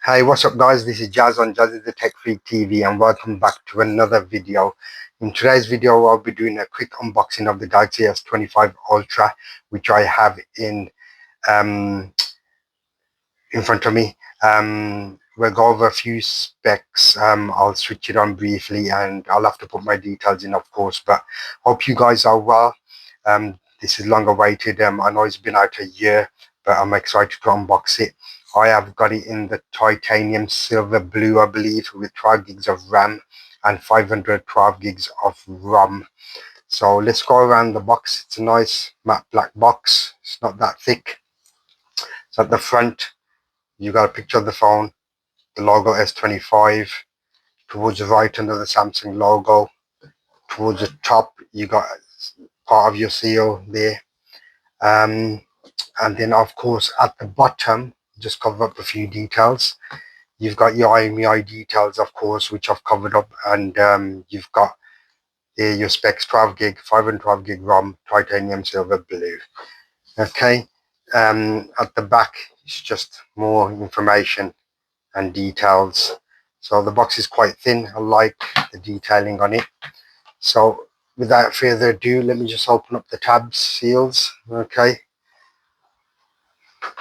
Hey, what's up guys? This is Jazz on Jazz is the Tech Freak TV and welcome back to another video. In today's video, I'll be doing a quick unboxing of the Galaxy S25 Ultra, which I have um, in front of me. We'll go over a few specs. I'll switch it on briefly and I'll have to put my details in, of course, but hope you guys are well. This is long awaited. I know it's been out a year, but I'm excited to unbox it. I have got it in the titanium silver blue, I believe, with 12 gigs of RAM and 512 gigs of ROM. So let's go around the box. It's a nice matte black box. It's not that thick. So at the front, you got a picture of the phone, the logo S25. Towards the right, under the Samsung logo. Towards the top, you got part of your seal there. And then, of course, at the bottom, just cover up a few details. You've got your IMEI details, of course, which I've covered up, and you've got your specs: 12 gig, 512 gig ROM, titanium silver blue. Okay. At the back, it's just more information and details. So the box is quite thin. I like the detailing on it. So without further ado, let me just open up the tabs, seals. Okay.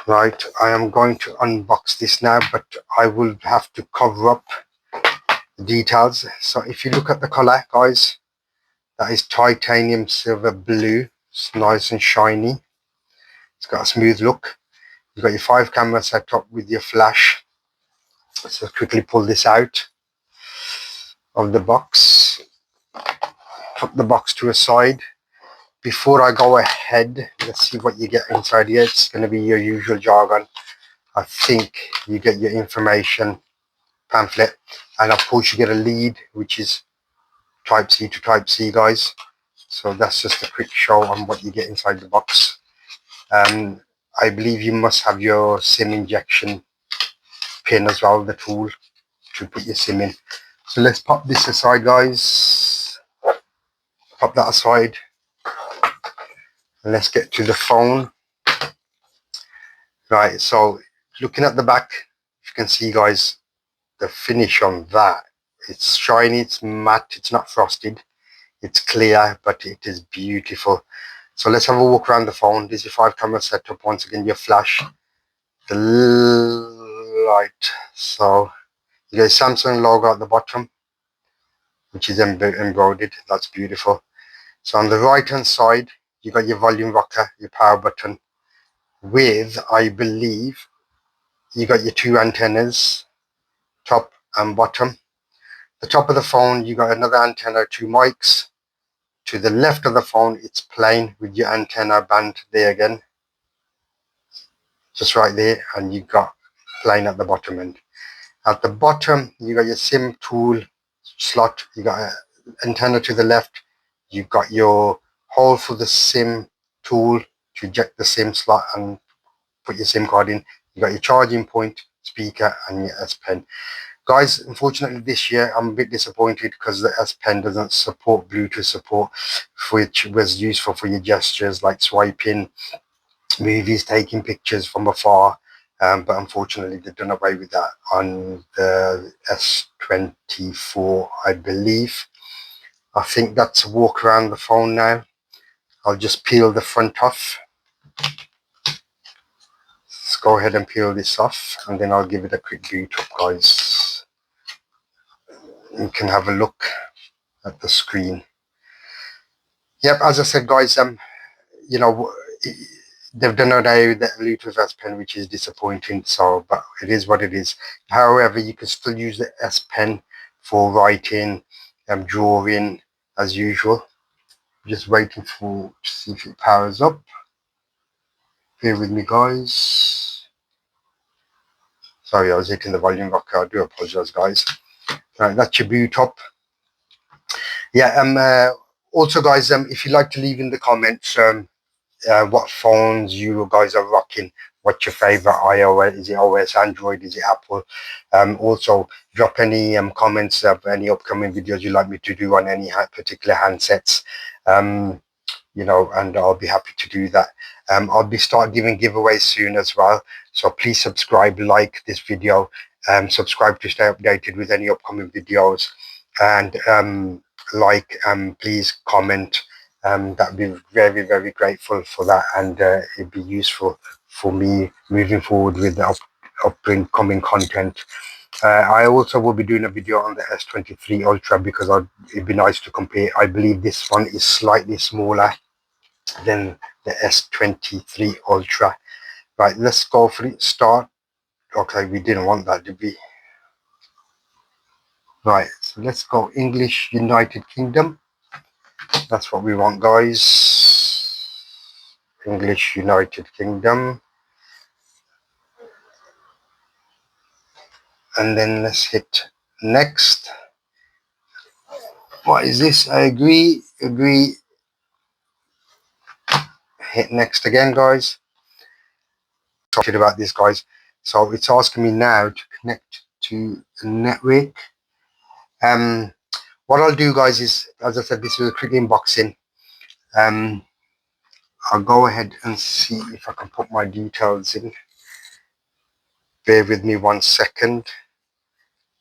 Right, I am going to unbox this now, but I will have to cover up the details. So if you look at the color, guys, that is titanium silver blue. It's nice and shiny. It's got a smooth look. You've got your 5 camera setup with your flash. So quickly pull this out of the box. Put the box to a side. Before I go ahead, let's see what you get inside here. It's going to be your usual jargon. I think you get your information pamphlet, and of course you get a lead, which is type C to type C, guys. So that's just a quick show on what you get inside the box. I believe you must have your SIM injection pin as well, the tool to put your SIM in. So let's pop this aside, guys. Pop that aside. And let's get to the phone. Right, so looking at the back, you can see, guys, the finish on that. It's shiny, it's matte, it's not frosted. It's clear, but it is beautiful. So let's have a walk around the phone. This is your 5 camera setup. Once again, your flash, the light. So you get a Samsung logo at the bottom, which is embroidered. That's beautiful. So on the right hand side, you got your volume rocker, your power button, with, I believe, you got your 2 antennas, top and bottom. The top of the phone, you got another antenna, 2 mics. To the left of the phone, it's plain with your antenna band there again, just right there, and you got plain at the bottom end. At the bottom, you got your SIM tool slot. You got an antenna to the left. You got your hole for the SIM tool to eject the SIM slot and put your SIM card in. You got your charging point, speaker, and your S Pen. Guys, unfortunately this year I'm a bit disappointed because the S Pen doesn't support Bluetooth support, which was useful for your gestures like swiping, movies, taking pictures from afar. But unfortunately they've done away with that on the S24, I believe. I think that's a walk around the phone now. I'll just peel the front off. Let's go ahead and peel this off, and then I'll give it a quick boot up, guys. You can have a look at the screen. Yep, as I said, guys, you know, they've done away with the Bluetooth S Pen, which is disappointing. So, but it is what it is. However, you can still use the S Pen for writing, drawing as usual. Just waiting to see if it powers up. Bear with me, guys. Sorry, I was hitting the volume rocker. I do apologize, guys. Right, that's your boot up. Yeah. Also, guys, if you'd like to leave in the comments what phones you guys are rocking, what's your favorite iOS, is it OS, Android, is it Apple? Also drop any comments of any upcoming videos you'd like me to do on any particular handsets, you know, and I'll be happy to do that. I'll be start giving giveaways soon as well. So please subscribe, like this video, subscribe to stay updated with any upcoming videos, and please comment. That'd be very grateful for that, and it'd be useful for me moving forward with the upcoming content. I also will be doing a video on the S23 Ultra because it'd be nice to compare. I believe this one is slightly smaller than the S23 Ultra. Right, let's go for it. Start. Okay, we didn't want that, did we? Right, so let's go English United Kingdom. That's what we want, guys. English United Kingdom. And then let's hit next. What is this? I agree. Hit next again, guys. Talking about this, guys. So it's asking me now to connect to the network. What I'll do, guys, is, as I said, this is a quick unboxing. I'll go ahead and see if I can put my details in. Bear with me 1 second,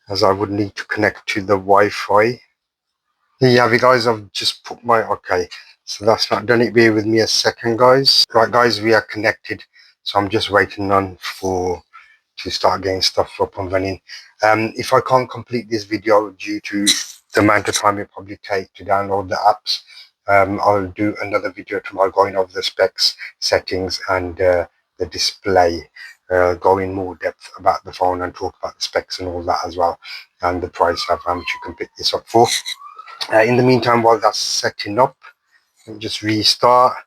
as I would need to connect to the Wi-Fi. Here you have it, guys. I've just put my, okay, so that's not done it. Bear with me a second, guys. Right, guys, we are connected. So I'm just waiting on to start getting stuff up and running. If I can't complete this video due to the amount of time it probably take to download the apps, I'll do another video tomorrow going over the specs, settings, and the display. Go in more depth about the phone and talk about the specs and all that as well, and the price of how much you can pick this up for. In the meantime, while that's setting up, just restart.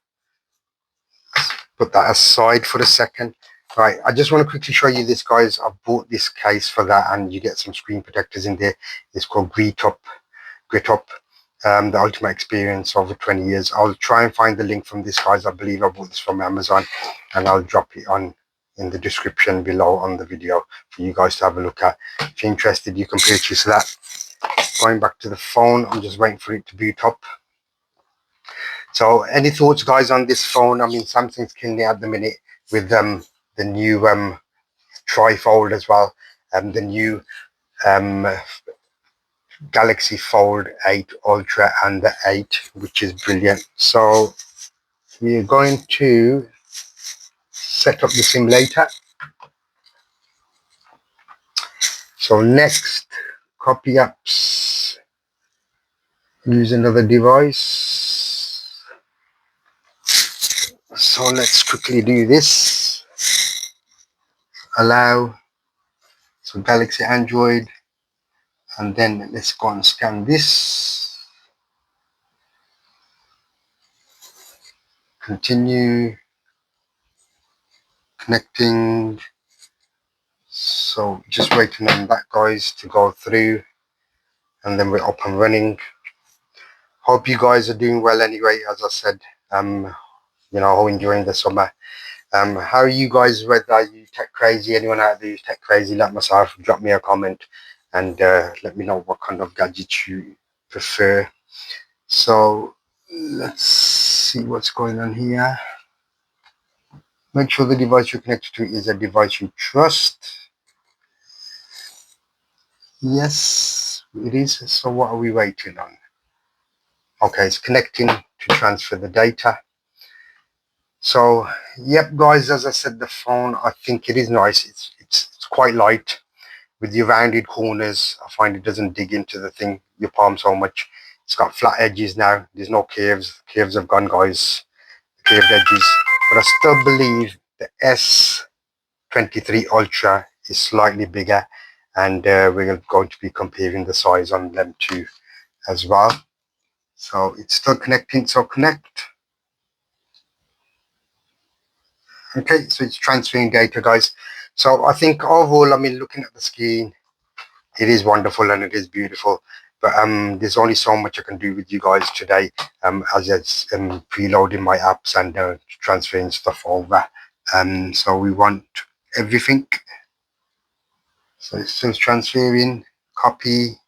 Put that aside for a second. Right, I just want to quickly show you this, guys. I've bought this case for that, and you get some screen protectors in there. It's called Grit Up, the ultimate experience over 20 years. I'll try and find the link from this, guys. I believe I bought this from Amazon, and I'll drop it on in the description below on the video for you guys to have a look at. If you're interested, you can purchase that. Going back to the phone, I'm just waiting for it to boot up. So any thoughts, guys, on this phone? I mean, Samsung's killing it at the minute with the new trifold as well, and the new Galaxy Fold 8 Ultra and the 8, which is brilliant. So we're going to set up the simulator. So next, copy apps, use another device. So let's quickly do this. Allow, so Galaxy Android, and then let's go and scan this. Continue, connecting. So just waiting on that, guys, to go through, and then we're up and running. Hope you guys are doing well anyway. As I said, you know, enjoying the summer. How are you guys? Whether are you tech crazy? Anyone out there who's tech crazy like myself, drop me a comment and let me know what kind of gadgets you prefer. So let's see what's going on here. Make sure the device you're connected to is a device you trust. Yes, it is. So what are we waiting on? Okay, it's connecting to transfer the data. So yep, guys, as I said, the phone, I think it is nice. It's quite light with your rounded corners. I find it doesn't dig into the thing, your palm, so much. It's got flat edges now. There's no curves. Curves have gone, guys. Curved edges. But I still believe the S23 Ultra is slightly bigger, and we're going to be comparing the size on them two as well. So it's still connecting. So connect. Okay, so it's transferring data, guys. So I think overall, I mean, looking at the screen, it is wonderful and it is beautiful. But there's only so much I can do with you guys today, as it's preloading my apps and transferring stuff over. So we want everything. So it's still transferring, copy.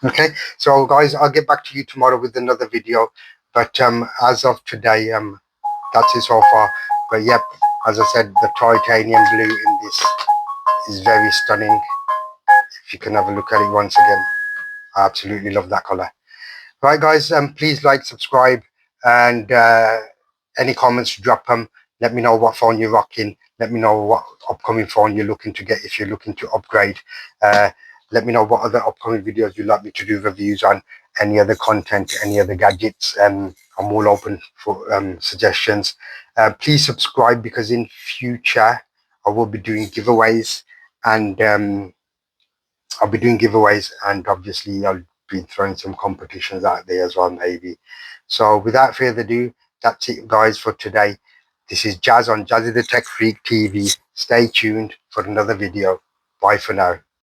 Okay, so guys, I'll get back to you tomorrow with another video. But as of today, that's it so far. But yep, as I said, the titanium blue in this is very stunning. If you can have a look at it once again, I absolutely love that color. Right, guys, please like, subscribe, and any comments, drop them. Let me know what phone you're rocking. Let me know what upcoming phone you're looking to get if you're looking to upgrade. Uh, Let me know what other upcoming videos you'd like me to do reviews on, any other content, any other gadgets. I'm all open for suggestions. Please subscribe, because in future I will be doing giveaways, and obviously I'll be throwing some competitions out there as well, maybe. So without further ado, that's it, guys, for today. This is Jazz on Jazzy the Tech Freak TV. Stay tuned for another video. Bye for now.